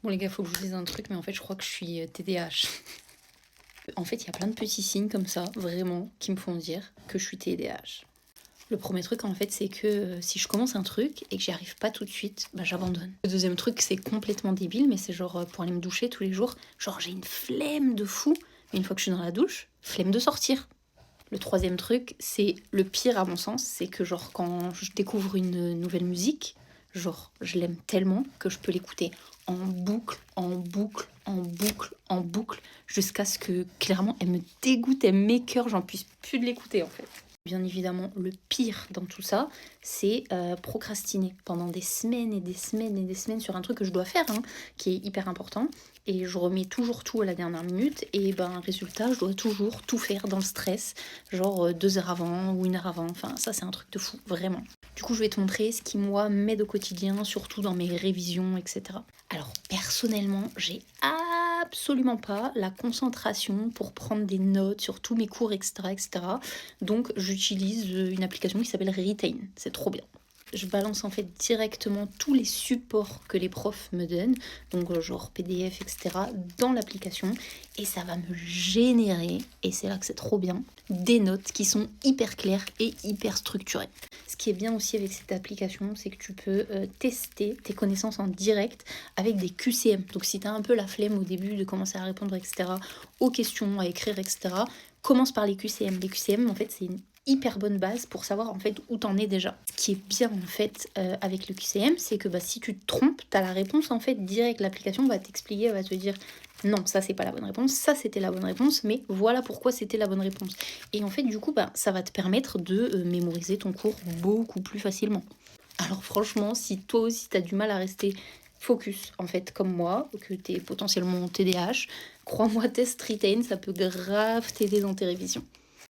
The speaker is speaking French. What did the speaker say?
Bon les gars, faut que je vous dise un truc, mais en fait je crois que je suis TDAH. En fait, il y a plein de petits signes comme ça, vraiment, qui me font dire que je suis TDAH. Le premier truc, en fait, c'est que si je commence un truc et que j'y arrive pas tout de suite, bah j'abandonne. Le deuxième truc, c'est complètement débile, mais c'est genre pour aller me doucher tous les jours, genre j'ai une flemme de fou, mais une fois que je suis dans la douche, flemme de sortir. Le troisième truc, c'est le pire à mon sens, c'est que genre quand je découvre une nouvelle musique, genre je l'aime tellement que je peux l'écouter en boucle, en boucle, en boucle, en boucle, jusqu'à ce que clairement elle me dégoûte, elle m'écœure, j'en puisse plus de l'écouter en fait. Bien évidemment, le pire dans tout ça, c'est procrastiner pendant des semaines et des semaines et des semaines sur un truc que je dois faire, hein, qui est hyper important. Et je remets toujours tout à la dernière minute. Et ben, résultat, je dois toujours tout faire dans le stress, genre 2 heures avant ou 1 heure avant. Enfin, ça, c'est un truc de fou, vraiment. Du coup, je vais te montrer ce qui, moi, m'aide au quotidien, surtout dans mes révisions, etc. Alors, personnellement, j'ai absolument pas la concentration pour prendre des notes sur tous mes cours, etc., etc. Donc j'utilise une application qui s'appelle Retain. C'est trop bien. Je balance en fait directement tous les supports que les profs me donnent, donc genre PDF, etc., dans l'application, et ça va me générer, et c'est là que c'est trop bien, des notes qui sont hyper claires et hyper structurées. Ce qui est bien aussi avec cette application, c'est que tu peux tester tes connaissances en direct avec des QCM. Donc si tu as un peu la flemme au début de commencer à répondre, etc., aux questions, à écrire, etc., commence par les QCM. Les QCM, en fait, c'est une hyper bonne base pour savoir en fait où t'en es déjà. Ce qui est bien en fait avec le QCM, c'est que bah, si tu te trompes, t'as la réponse en fait direct. L'application va t'expliquer, va te dire non, ça c'est pas la bonne réponse, ça c'était la bonne réponse, mais voilà pourquoi c'était la bonne réponse. Et en fait, du coup, bah, ça va te permettre de mémoriser ton cours beaucoup plus facilement. Alors franchement, si toi aussi t'as du mal à rester focus, en fait, comme moi, que t'es potentiellement TDAH, crois-moi, test Retain, ça peut grave t'aider dans tes révisions.